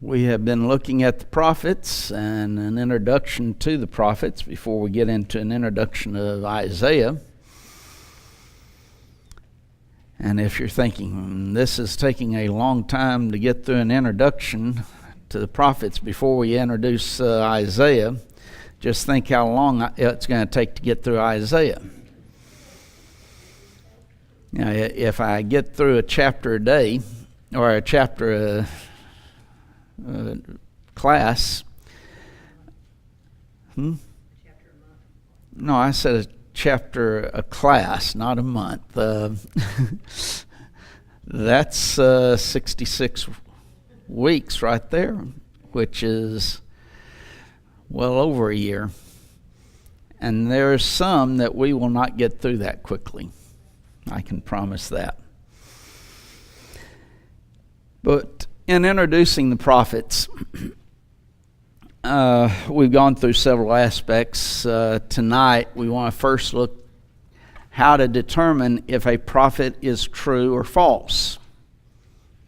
We have been looking at the prophets and an introduction to the prophets before we get into an introduction of Isaiah. And if you're thinking, this is taking a long time to get through an introduction to the prophets before we introduce Isaiah, just think how long it's going to take to get through Isaiah. Now, if I get through a chapter a day, or a chapter class. No, I said a chapter a class, not a month. That's 66 weeks right there, which is well over a year. And there's some that we will not get through that quickly. I can promise that. But in introducing the prophets, we've gone through several aspects. Tonight, we want to first look how to determine if a prophet is true or false.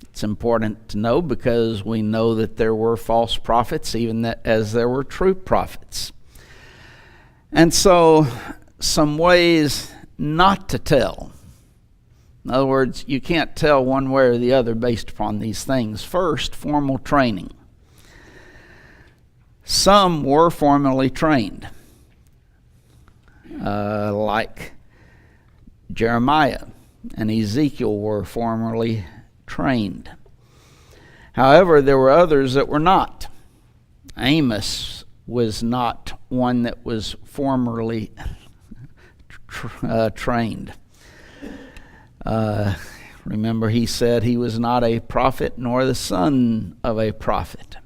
It's important to know because we know that there were false prophets, even as there were true prophets. And so, some ways not to tell. In other words, you can't tell one way or the other based upon these things. First, formal training. Some were formally trained, like Jeremiah and Ezekiel were formally trained. However, there were others that were not. Amos was not one that was formally trained. Remember, he said he was not a prophet nor the son of a prophet.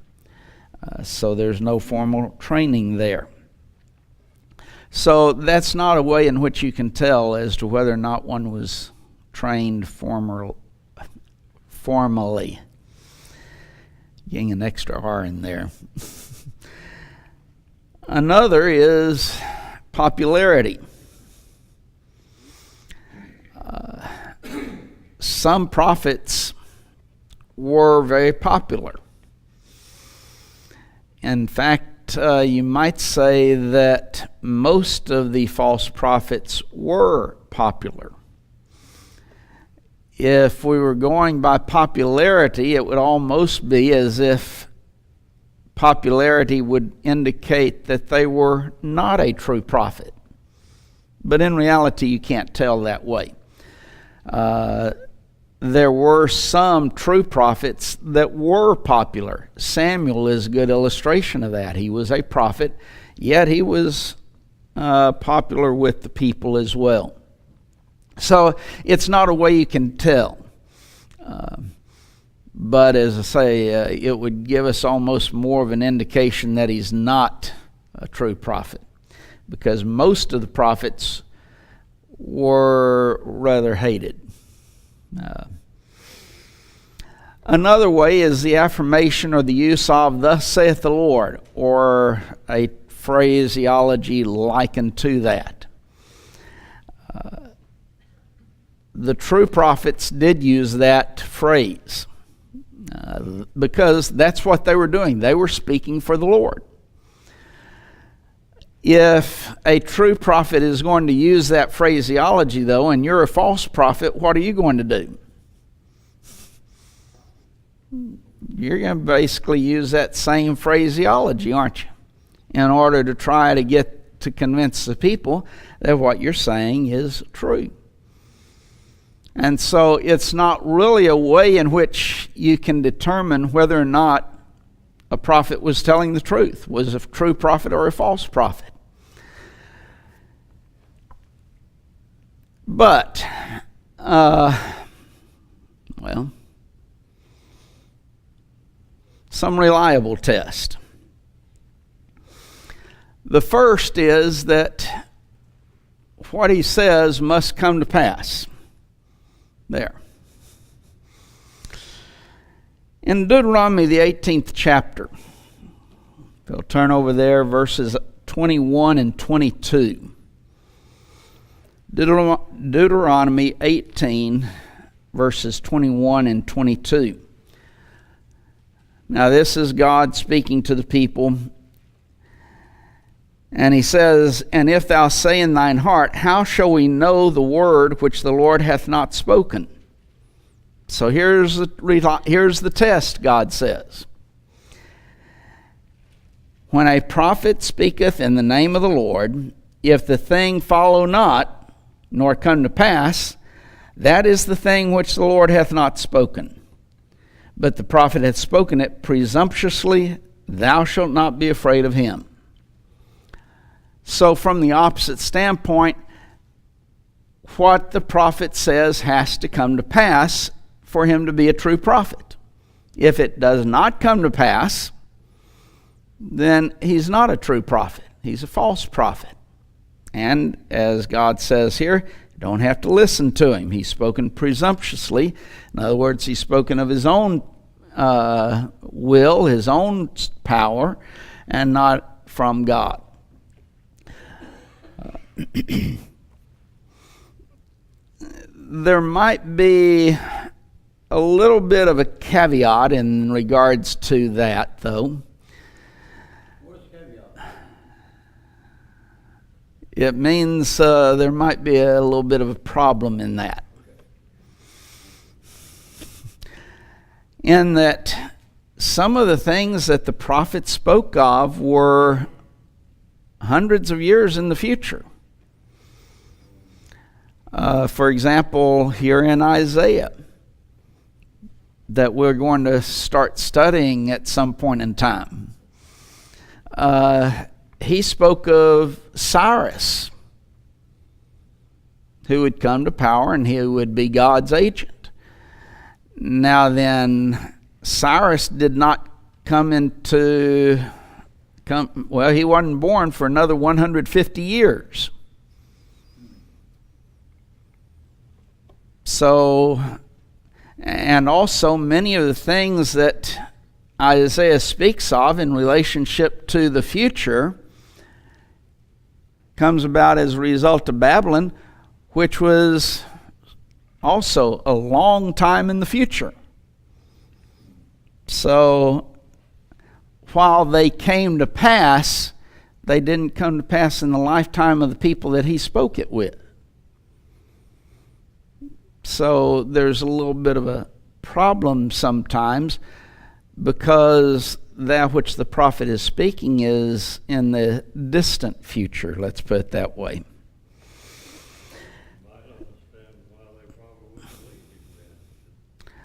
So there's no formal training there. So that's not a way in which you can tell as to whether or not one was trained formally. Getting an extra R in there. Another is popularity. Some prophets were very popular. In fact, you might say that most of the false prophets were popular. If we were going by popularity, it would almost be as if popularity would indicate that they were not a true prophet. But in reality, you can't tell that way. There were some true prophets that were popular. Samuel is a good illustration of that. He was a prophet, yet he was popular with the people as well. So it's not a way you can tell. But as I say, it would give us almost more of an indication that he's not a true prophet, because most of the prophets were rather hated. Another way is the affirmation or the use of "Thus saith the Lord," or a phraseology likened to that. The true prophets did use that phrase because that's what they were doing. They were speaking for the Lord. If a true prophet is going to use that phraseology, though, and you're a false prophet, what are you going to do? You're going to basically use that same phraseology, aren't you? In order to try to get to convince the people that what you're saying is true. And so it's not really a way in which you can determine whether or not a prophet was telling the truth, was a true prophet or a false prophet. But, some reliable test. The first is that what he says must come to pass. There. In Deuteronomy, the 18th chapter, we'll turn over there, verses 21 and 22. Deuteronomy 18, verses 21 and 22. Now this is God speaking to the people. And he says, "And if thou say in thine heart, how shall we know the word which the Lord hath not spoken?" So here's the test, God says. "When a prophet speaketh in the name of the Lord, if the thing follow not, nor come to pass, that is the thing which the Lord hath not spoken. But the prophet hath spoken it presumptuously, thou shalt not be afraid of him." So from the opposite standpoint, what the prophet says has to come to pass for him to be a true prophet. If it does not come to pass, then he's not a true prophet. He's a false prophet. And as God says here, you don't have to listen to him. He's spoken presumptuously. In other words, he's spoken of his own will, his own power, and not from God. There might be a little bit of a caveat in regards to that, though. What's the caveat? It means there might be a little bit of a problem in that. In that some of the things that the prophet spoke of were hundreds of years in the future. For example, here in Isaiah, that we're going to start studying at some point in time. He spoke of Cyrus, who would come to power and he would be God's agent. Now then, Cyrus did not well, he wasn't born for another 150 years. So, and also many of the things that Isaiah speaks of in relationship to the future comes about as a result of Babylon, which was also a long time in the future. So, while they came to pass, they didn't come to pass in the lifetime of the people that he spoke it with. So there's a little bit of a problem sometimes, because that which the prophet is speaking is in the distant future, let's put it that way.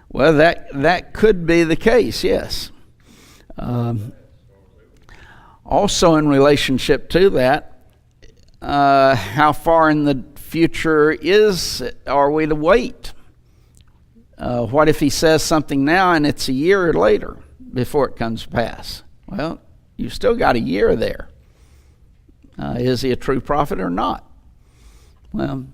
Well, that could be the case, yes. Also in relationship to that, how far in the future are we to wait? What if he says something now and it's a year later before it comes to pass? Well, you've still got a year there. Is he a true prophet or not? Well,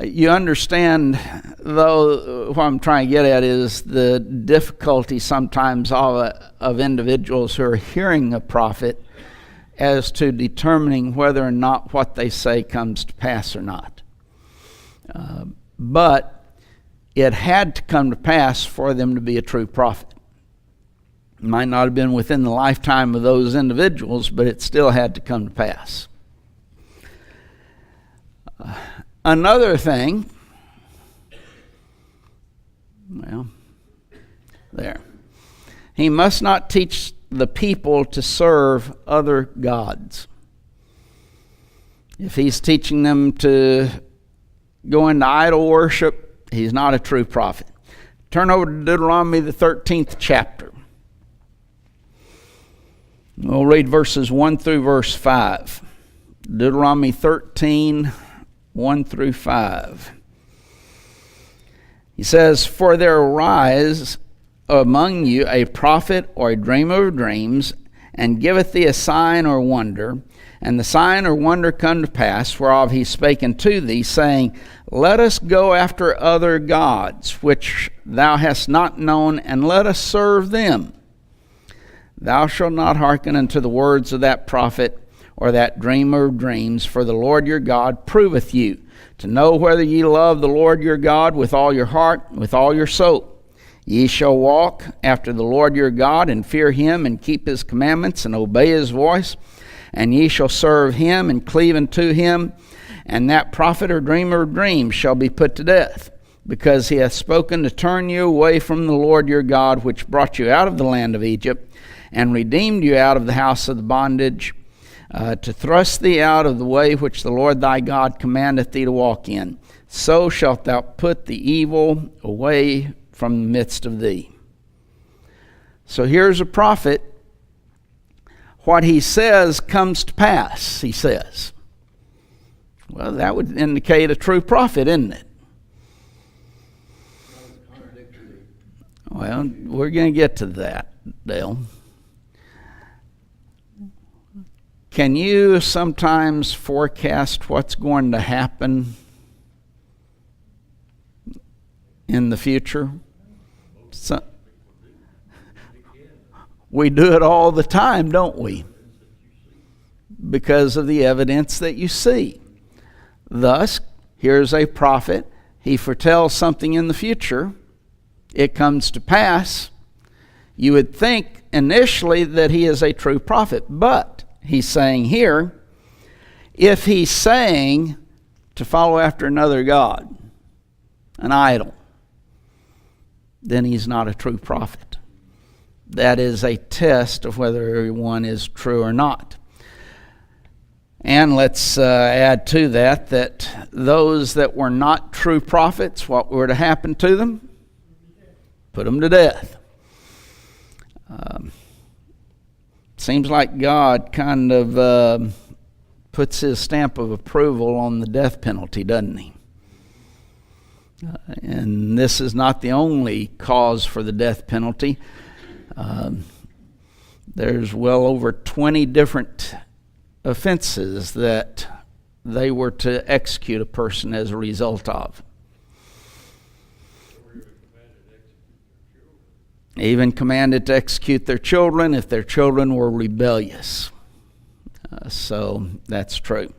you understand, though, what I'm trying to get at is the difficulty sometimes of individuals who are hearing a prophet as to determining whether or not what they say comes to pass or not. But it had to come to pass for them to be a true prophet. It might not have been within the lifetime of those individuals, but it still had to come to pass. Another thing, well, there. He must not teach the people to serve other gods. If he's teaching them to go into idol worship, he's not a true prophet. Turn over to Deuteronomy, the 13th chapter. We'll read verses 1 through verse 5. Deuteronomy 13, 1 through 5. He says, "For there arise among you a prophet or a dreamer of dreams, and giveth thee a sign or wonder, and the sign or wonder come to pass, whereof he spake unto thee, saying, Let us go after other gods, which thou hast not known, and let us serve them. Thou shalt not hearken unto the words of that prophet or that dreamer of dreams, for the Lord your God proveth you, to know whether ye love the Lord your God with all your heart, with all your soul. Ye shall walk after the Lord your God, and fear him, and keep his commandments, and obey his voice. And ye shall serve him, and cleave unto him. And that prophet or dreamer of dreams shall be put to death, because he hath spoken to turn you away from the Lord your God, which brought you out of the land of Egypt, and redeemed you out of the house of the bondage, to thrust thee out of the way which the Lord thy God commandeth thee to walk in. So shalt thou put the evil away from the midst of thee. So here's a prophet. What he says comes to pass, he says. Well, that would indicate a true prophet, isn't it? Well, we're going to get to that, Dale. Can you sometimes forecast what's going to happen in the future? We do it all the time, don't we? Because of the evidence that you see. Thus, here's a prophet. He foretells something in the future. It comes to pass. You would think initially that he is a true prophet, but he's saying here, if he's saying to follow after another god, an idol, then he's not a true prophet. That is a test of whether one is true or not. And let's add to that those that were not true prophets, what were to happen to them? Put them to death. Seems like God kind of puts his stamp of approval on the death penalty, doesn't he? And this is not the only cause for the death penalty. There's well over 20 different offenses that they were to execute a person as a result of. Even commanded to execute their children if their children were rebellious. So that's true.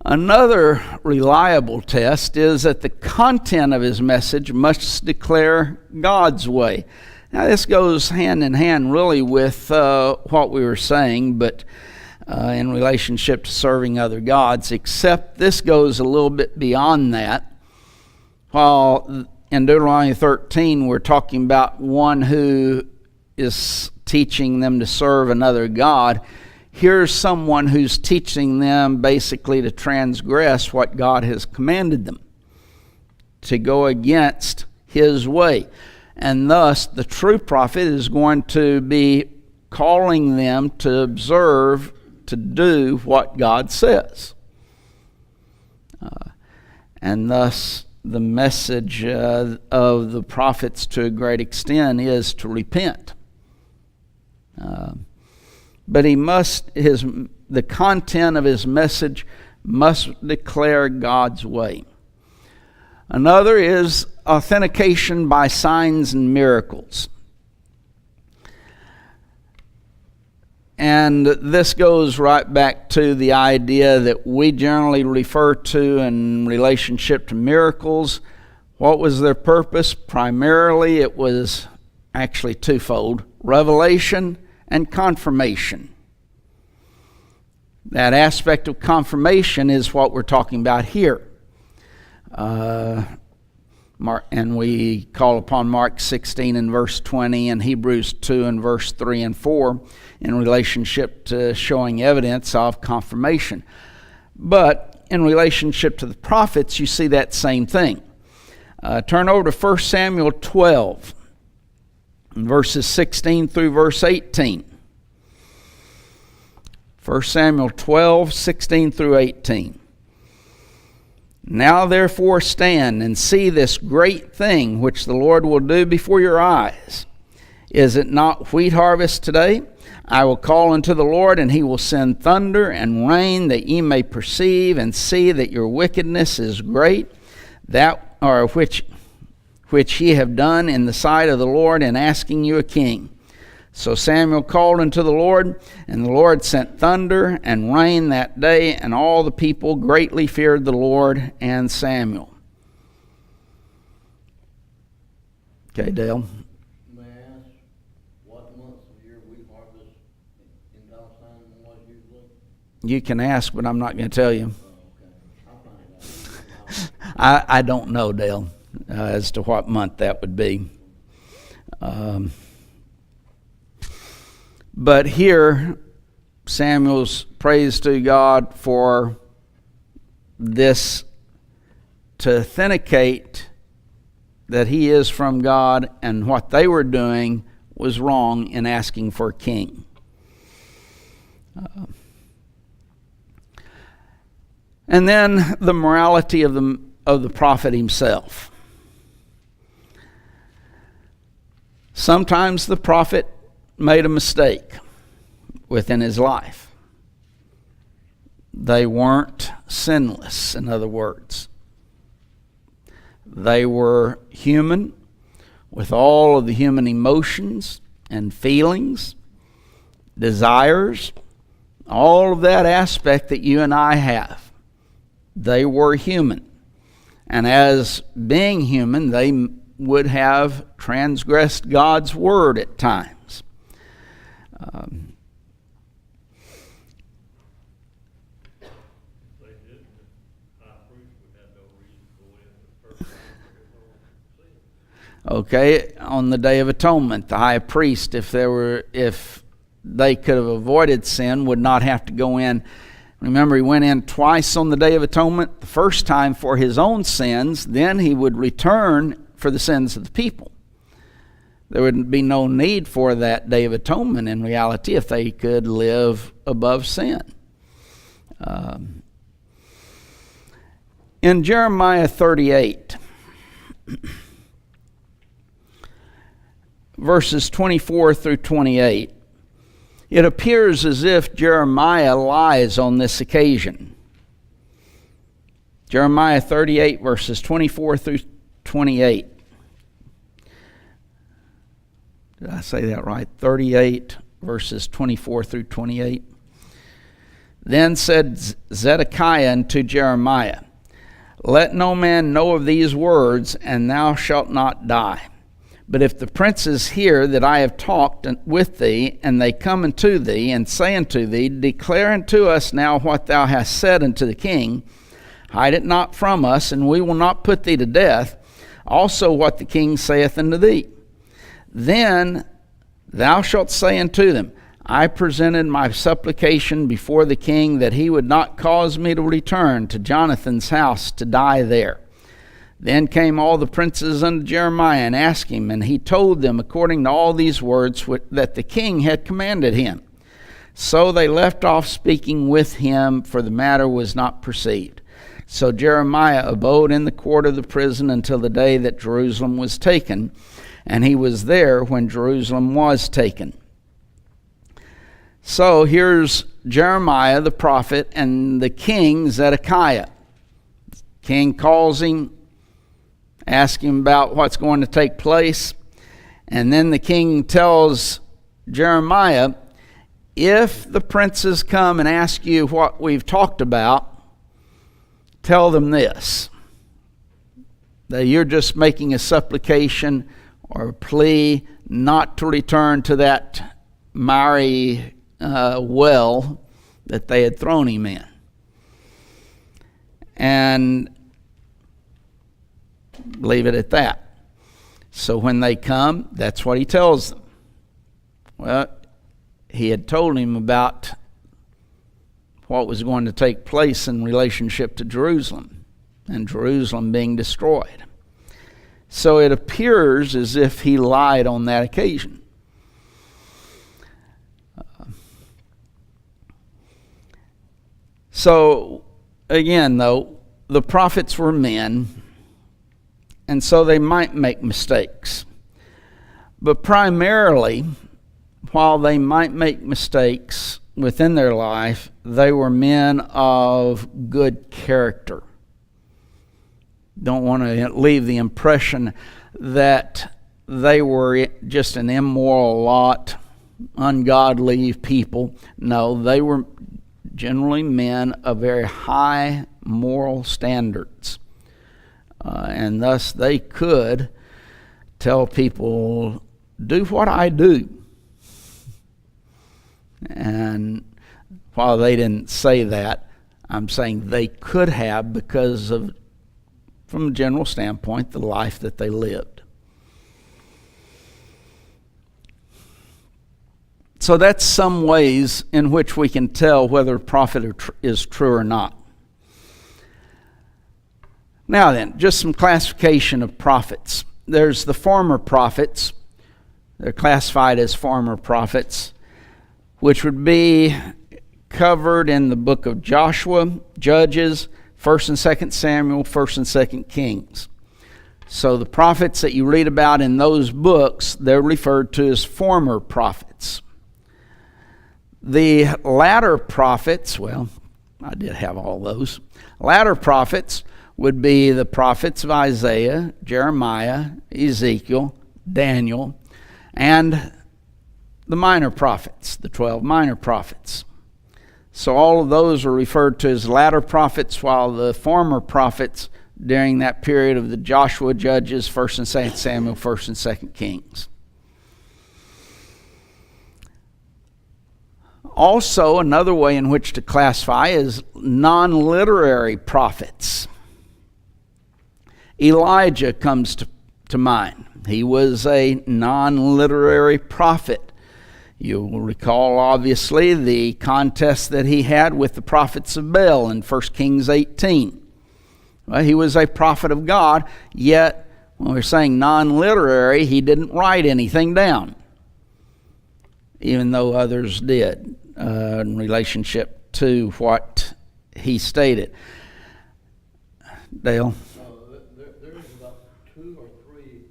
Another reliable test is that the content of his message must declare God's way. Now this goes hand in hand really with what we were saying, but in relationship to serving other gods, except this goes a little bit beyond that. While in Deuteronomy 13 we're talking about one who is teaching them to serve another god, here's someone who's teaching them basically to transgress what God has commanded them, to go against his way. And thus, the true prophet is going to be calling them to observe, to do what God says. And thus, the message of the prophets to a great extent is to repent. But the content of his message must declare God's way. Another is authentication by signs and miracles. And this goes right back to the idea that we generally refer to in relationship to miracles. What was their purpose? Primarily, it was actually twofold: revelation and confirmation. That aspect of confirmation is what we're talking about here. And we call upon Mark 16 and verse 20 and Hebrews 2 and verse 3 and 4 in relationship to showing evidence of confirmation. But in relationship to the prophets, you see that same thing. Turn over to 1 Samuel 12, verses 16 through verse 18. 1 Samuel 12, 16 through 18. Now therefore stand and see this great thing which the Lord will do before your eyes. Is it not wheat harvest today? I will call unto the Lord, and he will send thunder and rain, that ye may perceive and see that your wickedness is great, that or which ye have done in the sight of the Lord in asking you a king. So Samuel called unto the Lord, and the Lord sent thunder and rain that day, and all the people greatly feared the Lord and Samuel. Okay, Dale. May I ask what month of the year we harvest in Palestine and what usually? You can ask, but I'm not going to tell you. Oh, okay. I'll find it out. I don't know, Dale, as to what month that would be. But here, Samuel's praise to God for this to authenticate that he is from God, and what they were doing was wrong in asking for a king. And then the morality of the prophet himself. Sometimes the prophet made a mistake within his life. They weren't sinless, in other words. They were human with all of the human emotions and feelings, desires, all of that aspect that you and I have. They were human. And as being human, they would have transgressed God's word at times. Okay, on the Day of Atonement, the high priest, if they could have avoided sin, would not have to go in. Remember, he went in twice on the Day of Atonement. The first time for his own sins, then he would return for the sins of the people. There would be no need for that Day of Atonement in reality if they could live above sin. In Jeremiah 38, verses 24 through 28, it appears as if Jeremiah lies on this occasion. Jeremiah 38, verses 24 through 28. Did I say that right? 38, verses 24 through 28. Then said Zedekiah unto Jeremiah, Let no man know of these words, and thou shalt not die. But if the princes hear that I have talked with thee, and they come unto thee, and say unto thee, Declare unto us now what thou hast said unto the king, hide it not from us, and we will not put thee to death, also what the king saith unto thee. Then thou shalt say unto them, I presented my supplication before the king that he would not cause me to return to Jonathan's house to die there. Then came all the princes unto Jeremiah and asked him, and he told them according to all these words that the king had commanded him. So they left off speaking with him, for the matter was not perceived. So Jeremiah abode in the court of the prison until the day that Jerusalem was taken, and he was there when Jerusalem was taken. So here's Jeremiah the prophet and the king Zedekiah. King calls him, asks him about what's going to take place, and then the king tells Jeremiah, if the princes come and ask you what we've talked about, tell them this, that you're just making a supplication or a plea not to return to that miry well that they had thrown him in. And leave it at that. So when they come, that's what he tells them. Well, he had told him about what was going to take place in relationship to Jerusalem and Jerusalem being destroyed. So it appears as if he lied on that occasion. So again, though, the prophets were men, and so they might make mistakes. But primarily, while they might make mistakes within their life, they were men of good character. Don't want to leave the impression that they were just an immoral lot, ungodly people. No, they were generally men of very high moral standards. And thus they could tell people, do what I do. And while they didn't say that, I'm saying they could have because of, from a general standpoint, the life that they lived. So that's some ways in which we can tell whether a prophet is true or not. Now then, just some classification of prophets. There's the former prophets. They're classified as former prophets, which would be covered in the book of Joshua, Judges, 1st and 2nd Samuel, 1st and 2nd Kings. So the prophets that you read about in those books, they're referred to as former prophets. The latter prophets, well, I did have all those. Latter prophets would be the prophets of Isaiah, Jeremiah, Ezekiel, Daniel, and the minor prophets, the 12 minor prophets. So all of those are referred to as latter prophets, while the former prophets during that period of the Joshua, Judges, 1st and 2nd Samuel, 1st and 2nd Kings. Also, another way in which to classify is non-literary prophets. Elijah comes to mind. He was a non-literary prophet. You'll recall, obviously, the contest that he had with the prophets of Baal in 1 Kings 18. Well, he was a prophet of God, yet when we're saying non-literary, he didn't write anything down, even though others did, in relationship to what he stated. Dale? There is about 2 or 3,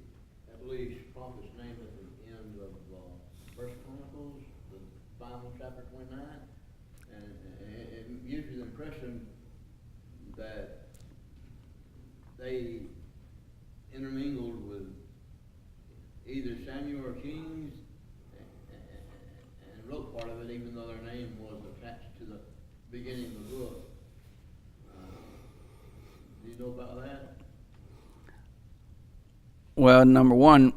at least, prophets named at the end of First Chronicles, the final chapter 29, and it gives you the impression that they intermingled with either Samuel or Kings and wrote part of it, even though their name was attached to the beginning of the book. Do you know about that? Well, number one,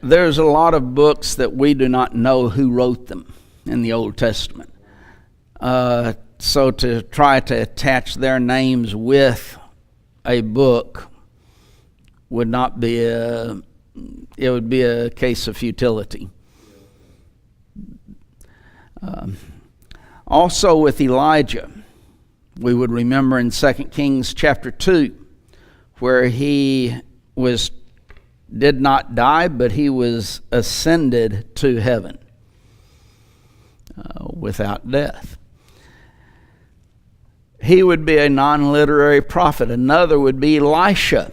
there's a lot of books that we do not know who wrote them in the Old Testament. So to try to attach their names with a book would not be it would be a case of futility. Also with Elijah, we would remember in 2 Kings chapter 2, where he did not die, but he was ascended to heaven without death. He would be a non-literary prophet. Another would be Elisha.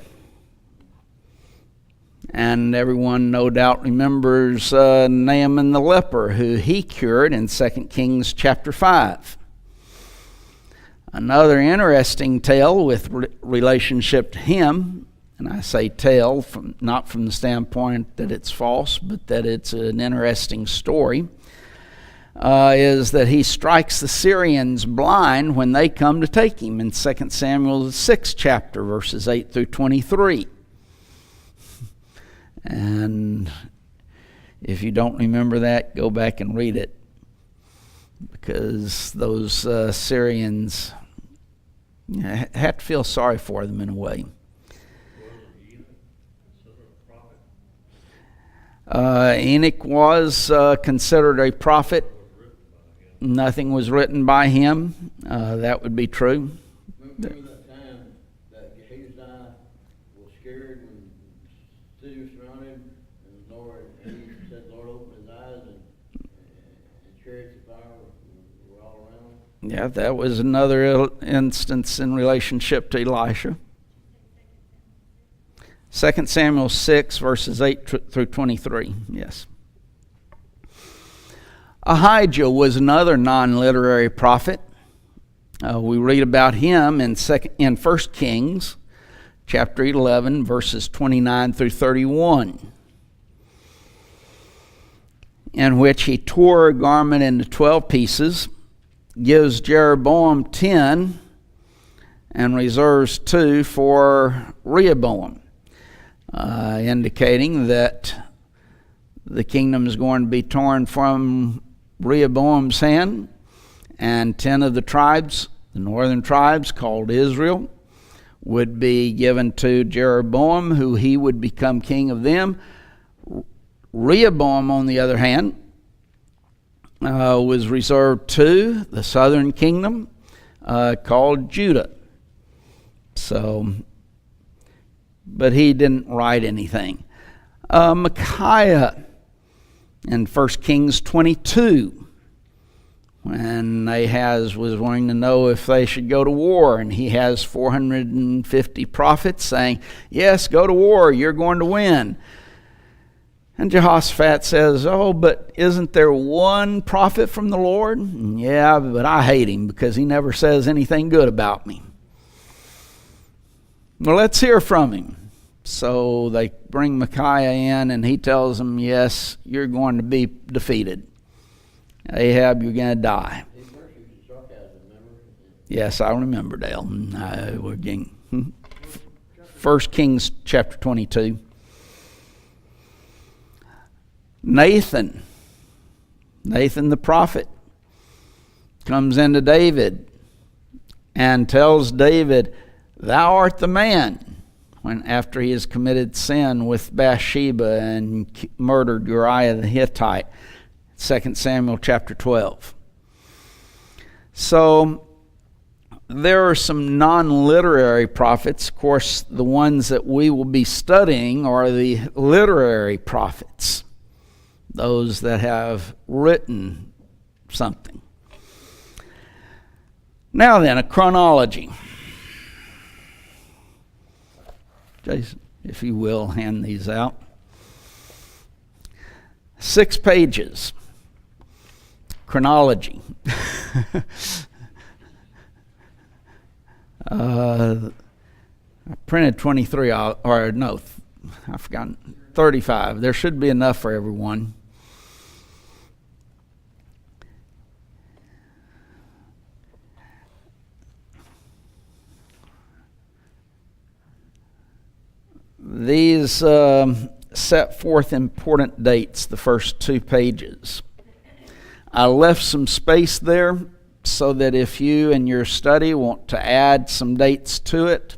And everyone no doubt remembers Naaman the leper, who he cured in 2 Kings chapter 5. Another interesting tale with relationship to him, and I say tale not from the standpoint that it's false, but that it's an interesting story, is that he strikes the Syrians blind when they come to take him in 2 Samuel the 6th chapter, verses 8 through 23. And if you don't remember that, go back and read it, because those Syrians, had to feel sorry for them in a way. Enoch was considered a prophet. Nothing was written by him. That would be true. Remember that time that Gehazi was scared when the city was surrounded, and the Lord, he said, Lord, open his eyes, and chariots of fire were all around? Yeah, that was another instance in relationship to Elisha. 2 Samuel 6, verses 8 through 23, yes. Ahijah was another non-literary prophet. We read about him in 1 Kings, chapter 11, verses 29 through 31, in which he tore a garment into 12 pieces, gives Jeroboam 10, and reserves 2 for Rehoboam. indicating that the kingdom is going to be torn from Rehoboam's hand, and 10 of the tribes, the northern tribes called Israel, would be given to Jeroboam, who he would become king of them. Rehoboam, on the other hand, was reserved to the southern kingdom called Judah. So, but he didn't write anything. Micaiah in 1 Kings 22, when Ahaz was wanting to know if they should go to war, and he has 450 prophets saying, yes, go to war, you're going to win. And Jehoshaphat says, oh, but isn't there one prophet from the Lord? Yeah, but I hate him because he never says anything good about me. Well, let's hear from him. So they bring Micaiah in, and he tells them, yes, you're going to be defeated. Ahab, you're going to die. Yes, I remember, Dale. We're getting 1 Kings chapter 22. Nathan the prophet comes into David and tells David, thou art the man, when after he has committed sin with Bathsheba and murdered Uriah the Hittite. 2 Samuel chapter 12. So there are some non-literary prophets. Of course, the ones that we will be studying are the literary prophets, those that have written something. Now then, a chronology. Jason, if you will, hand these out. 6 pages. Chronology. I printed 23, or no, I forgot, 35. There should be enough for everyone. These set forth important dates, the first 2 pages. I left some space there so that if you in your study want to add some dates to it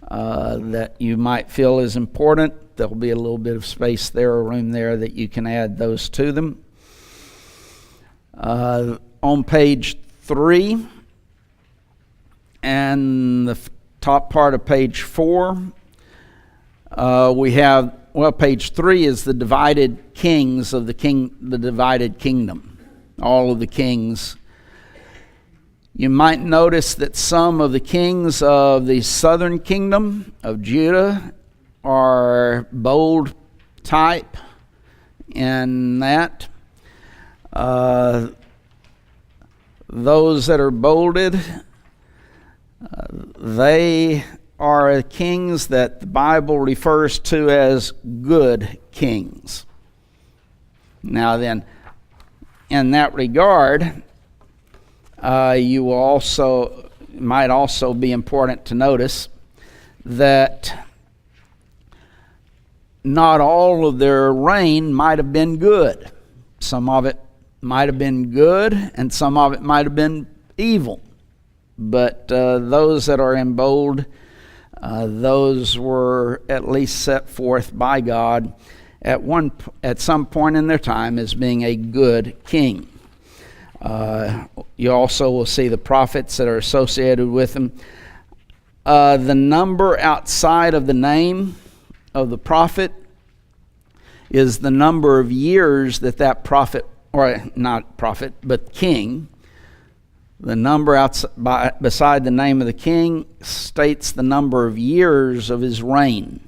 that you might feel is important, there'll be a little bit of space there, a room there that you can add those to them. On page 3 and the top part of page 4, we have, well, page 3 is the divided kings of the divided kingdom. All of the kings. You might notice that some of the kings of the southern kingdom of Judah are bold type in that. Those that are bolded, they are kings that the Bible refers to as good kings. Now then, in that regard, you will might also be important to notice that not all of their reign might have been good. Some of it might have been good, and some of it might have been evil. But those that are in bold, those were at least set forth by God at some point in their time as being a good king. You also will see the prophets that are associated with them. The number outside of the name of the prophet is the number of years that prophet, or not prophet, but king. The number beside the name of the king states the number of years of his reign.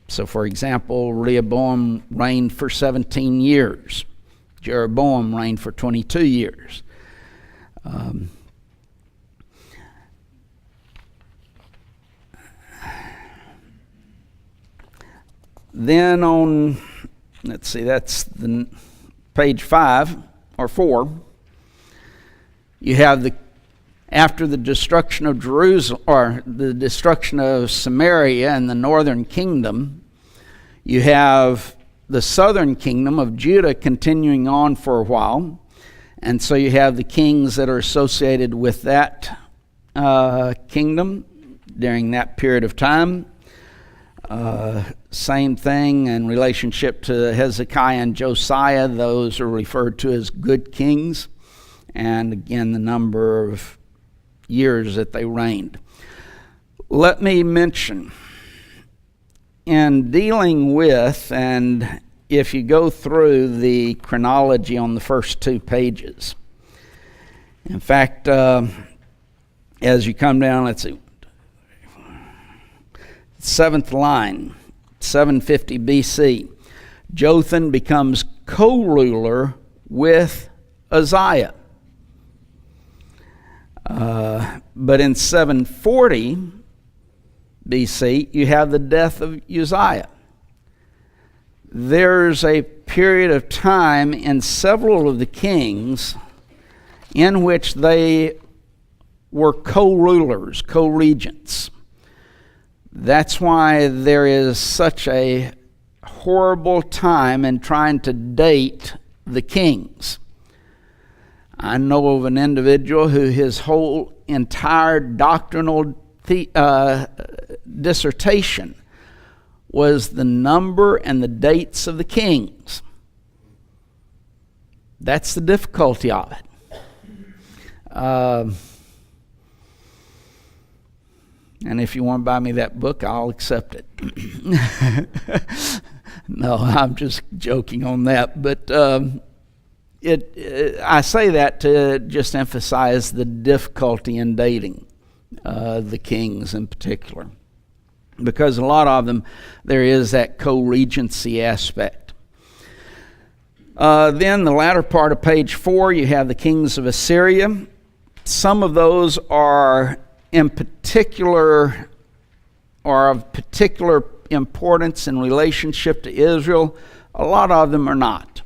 So, for example, Rehoboam reigned for 17 years. Jeroboam reigned for 22 years. Then on, let's see, that's the page 5 or 4. You have after the destruction of Jerusalem, or the destruction of Samaria and the northern kingdom, you have the southern kingdom of Judah continuing on for a while. And so you have the kings that are associated with that kingdom during that period of time. Same thing in relationship to Hezekiah and Josiah. Those are referred to as good kings. And again, the number of years that they reigned. Let me mention, in dealing with, and if you go through the chronology on the first 2 pages, in fact, as you come down, let's see, 7th line, 750 BC, Jotham becomes co-ruler with Uzziah. But in 740 BC, you have the death of Uzziah. There's a period of time in several of the kings in which they were co-rulers, co-regents. That's why there is such a horrible time in trying to date the kings. I know of an individual who his whole entire doctrinal dissertation was the number and the dates of the kings. That's the difficulty of it. And if you want to buy me that book, I'll accept it. No, I'm just joking on that. But I say that to just emphasize the difficulty in dating the kings in particular. Because a lot of them, there is that co-regency aspect. Then the latter part of page 4, you have the kings of Assyria. Some of those are in particular, or of particular importance in relationship to Israel. A lot of them are not.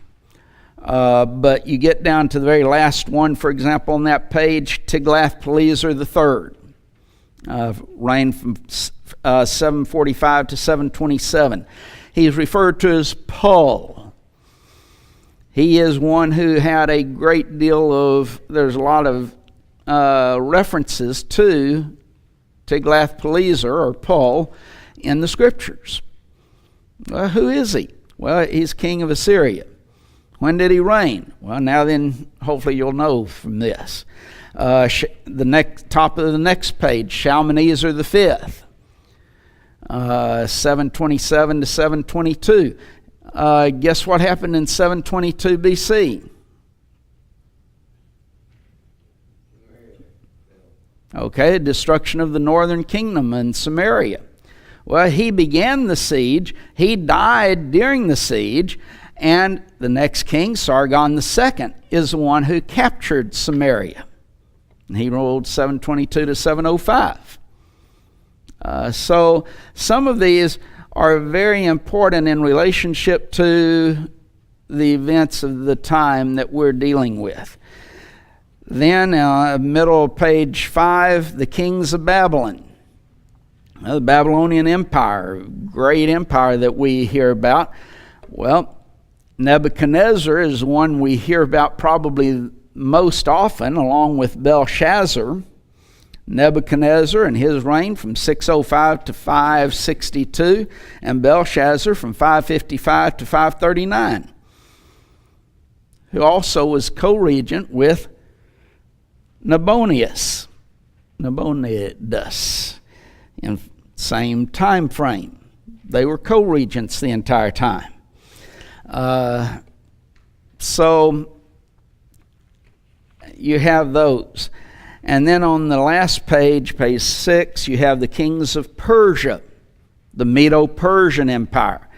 But you get down to the very last one, for example, on that page, Tiglath-Pileser III, reigned from 745 to 727. He's referred to as Pul. He is one who had a great deal of, there's a lot of references to Tiglath-Pileser or Pul in the scriptures. Well, who is he? Well, he's king of Assyria. When did he reign? Well, now then, hopefully you'll know from this. The top of the next page, Shalmaneser V, 727 to 722. Guess what happened in 722 BC? Okay, destruction of the northern kingdom and Samaria. Well, he began the siege. He died during the siege. And the next king, Sargon II, is the one who captured Samaria. He ruled 722 to 705. So some of these are very important in relationship to the events of the time that we're dealing with. Then, middle of page 5, the kings of Babylon. The Babylonian Empire, great empire that we hear about. Well, Nebuchadnezzar is the one we hear about probably most often, along with Belshazzar. Nebuchadnezzar and his reign from 605 to 562, and Belshazzar from 555 to 539, who also was co-regent with Nabonidus in same time frame. They were co-regents the entire time. So you have those. And then on the last page, page 6, you have the kings of Persia, the Medo-Persian Empire.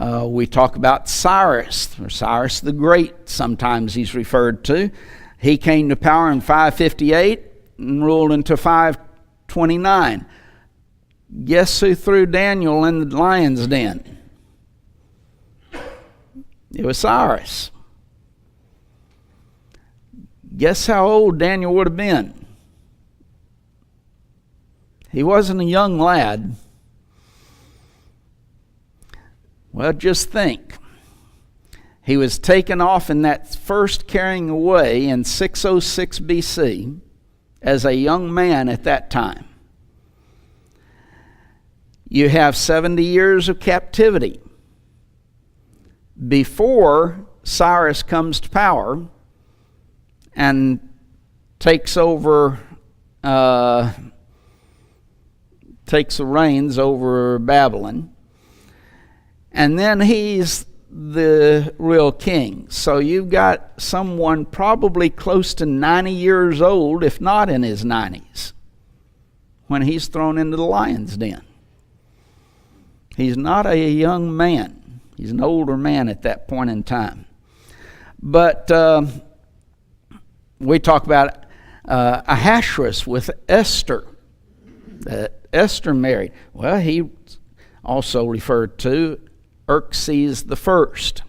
We talk about Cyrus, or Cyrus the Great, sometimes he's referred to. He came to power in 558 and ruled until 529. Guess who threw Daniel in the lion's den? It was Cyrus. Guess how old Daniel would have been? He wasn't a young lad. Well, just think. He was taken off in that first carrying away in 606 BC as a young man at that time. You have 70 years of captivity before Cyrus comes to power and takes over, takes the reins over Babylon. And then he's the real king. So you've got someone probably close to 90 years old, if not in his 90s, when he's thrown into the lion's den. He's not a young man. He's an older man at that point in time. But we talk about Ahasuerus with Esther, that Esther married. Well, he also referred to Xerxes the First,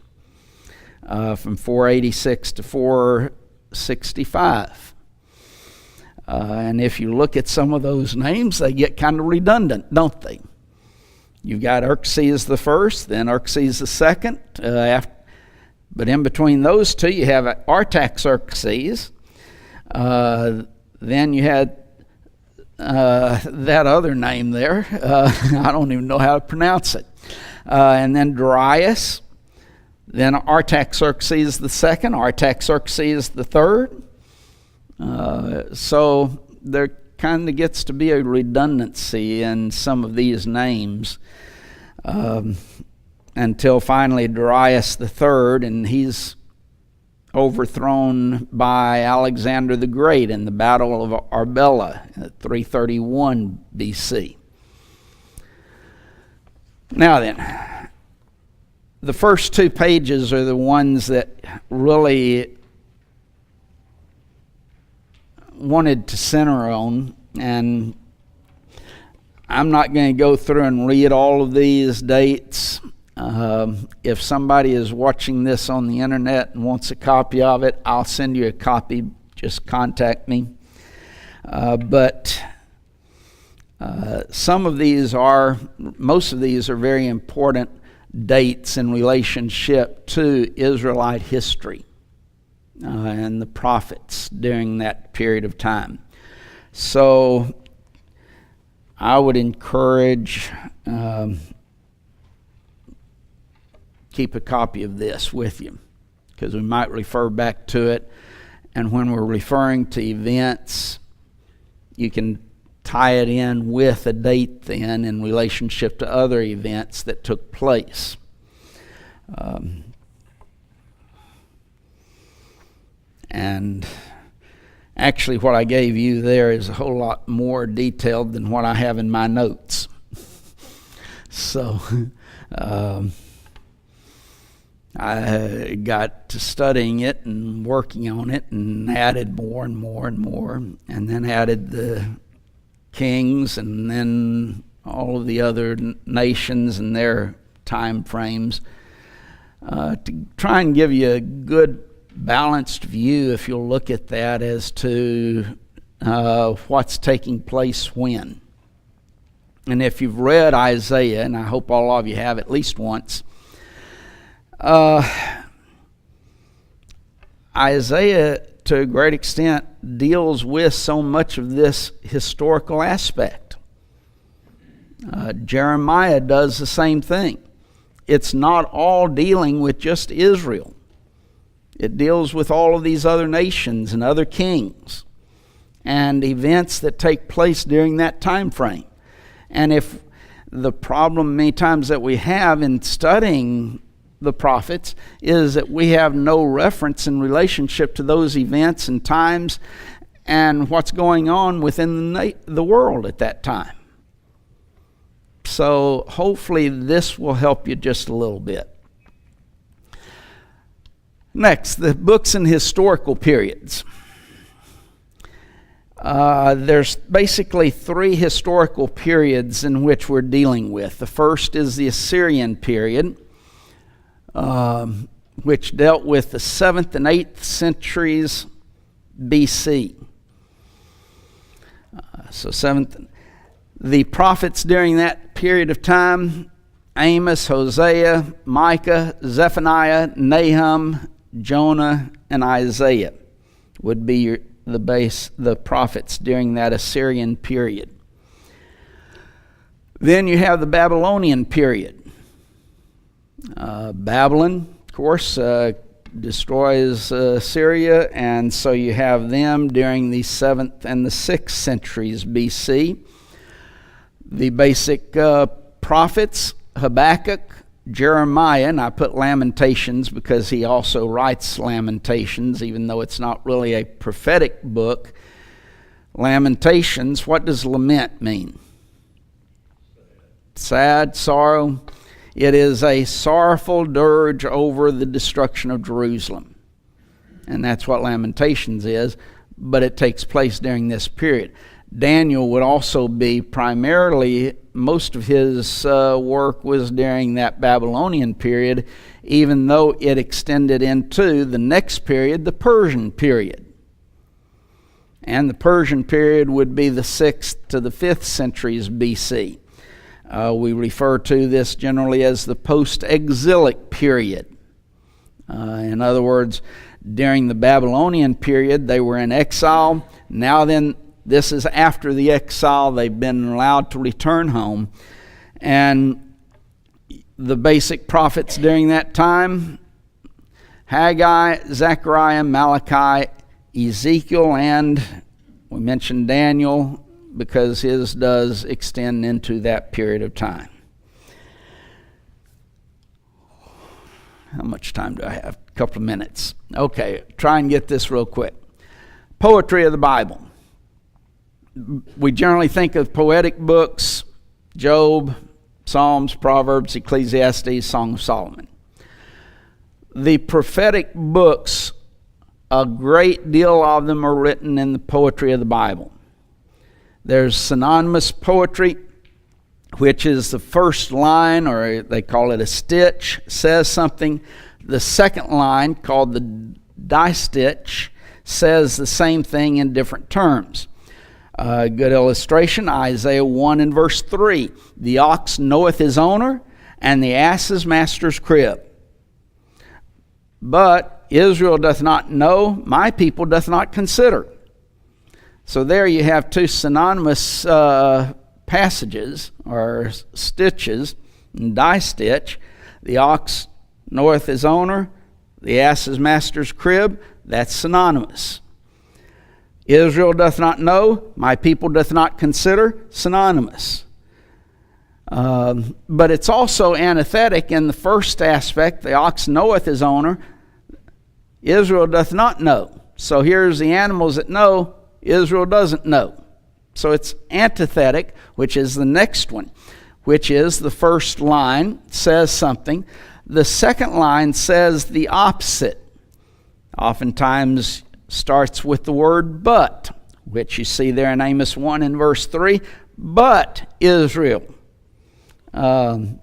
from 486 to 465. And if you look at some of those names, they get kind of redundant, don't they? You've got Xerxes the First, then Xerxes the Second. But in between those two, you have Artaxerxes. Then you had that other name there. I don't even know how to pronounce it. And then Darius, then Artaxerxes the Second, Artaxerxes the Third. So there kind of gets to be a redundancy in some of these names until finally Darius the Third, and he's overthrown by Alexander the Great in the Battle of Arbela at 331 BC. Now then, the first two pages are the ones that really wanted to center on, and I'm not going to go through and read all of these dates. If somebody is watching this on the internet and wants a copy of it, I'll send you a copy. Just contact me. But most of these are very important dates in relationship to Israelite history and the prophets during that period of time. So I would encourage keep a copy of this with you, because we might refer back to it, and when we're referring to events, you can tie it in with a date then in relationship to other events that took place. And actually what I gave you there is a whole lot more detailed than what I have in my notes. So I got to studying it and working on it and added more and more and more, and then added the kings and then all of the other nations and their time frames to try and give you a good balanced view, if you'll look at that, as to what's taking place when. And if you've read Isaiah, and I hope all of you have at least once, Isaiah, to a great extent, deals with so much of this historical aspect. Jeremiah does the same thing. It's not all dealing with just Israel. It deals with all of these other nations and other kings and events that take place during that time frame. And if the problem many times that we have in studying the prophets is that we have no reference in relationship to those events and times and what's going on within the world at that time. So hopefully this will help you just a little bit. Next, the books in historical periods. There's basically three historical periods in which we're dealing with. The first is the Assyrian period, which dealt with the 7th and 8th centuries BC. So 7th. The prophets during that period of time: Amos, Hosea, Micah, Zephaniah, Nahum, Jonah, and Isaiah would be the prophets during that Assyrian period. Then you have the Babylonian period. Babylon, of course, destroys Syria, and so you have them during the 7th and the 6th centuries BC. The basic prophets: Habakkuk, Jeremiah, and I put Lamentations because he also writes Lamentations, even though it's not really a prophetic book. Lamentations, what does lament mean? Sad, sorrow. It is a sorrowful dirge over the destruction of Jerusalem. And that's what Lamentations is, but it takes place during this period. Daniel would also be primarily, most of his work was during that Babylonian period, even though it extended into the next period, the Persian period. And the Persian period would be the 6th to the 5th centuries BC. We refer to this generally as the post-exilic period. In other words, during the Babylonian period, they were in exile. Now then, this is after the exile. They've been allowed to return home. And the basic prophets during that time: Haggai, Zechariah, Malachi, Ezekiel, and we mentioned Daniel because his does extend into that period of time. How much time do I have? A couple of minutes. Okay, try and get this real quick. Poetry of the Bible. We generally think of poetic books: Job, Psalms, Proverbs, Ecclesiastes, Song of Solomon. The prophetic books, a great deal of them are written in the poetry of the Bible. There's synonymous poetry, which is the first line, or they call it a stitch, says something. The second line, called the distich, says the same thing in different terms. A good illustration: Isaiah 1 and verse 3. The ox knoweth his owner, and the ass his master's crib. But Israel doth not know, my people doth not consider. So there you have two synonymous passages, or stitches, and distich. The ox knoweth his owner, the ass his master's crib. That's synonymous. Israel doth not know, my people doth not consider, synonymous. But it's also antithetic in the first aspect: the ox knoweth his owner, Israel doth not know. So here's the animals that know, Israel doesn't know. So it's antithetic, which is the next one, which is the first line says something. The second line says the opposite. Oftentimes starts with the word but, which you see there in Amos 1 and verse 3. But Israel. And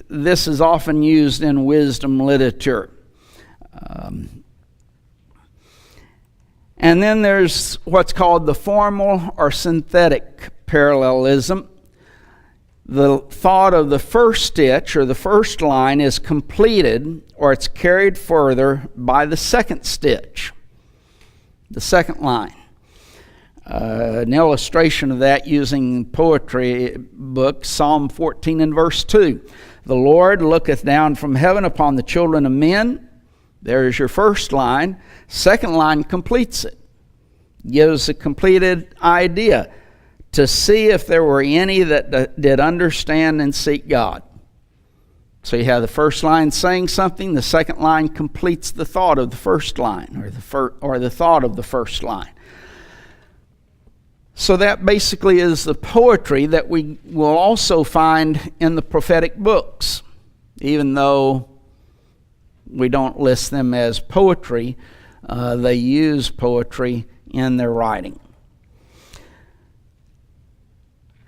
this is often used in wisdom literature. And then there's what's called the formal or synthetic parallelism. The thought of the first stitch or the first line is completed, or it's carried further by the second stitch, the second line. An illustration of that using poetry book, Psalm 14 and verse 2. The Lord looketh down from heaven upon the children of men. There's your first line. Second line completes it. Gives a completed idea. To see if there were any that did understand and seek God. So you have the first line saying something. The second line completes the thought of the first line, or the thought of the first line. So that basically is the poetry that we will also find in the prophetic books, even though we don't list them as poetry. They use poetry in their writing.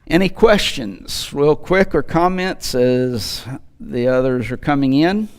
Any questions, real quick, or comments as the others are coming in?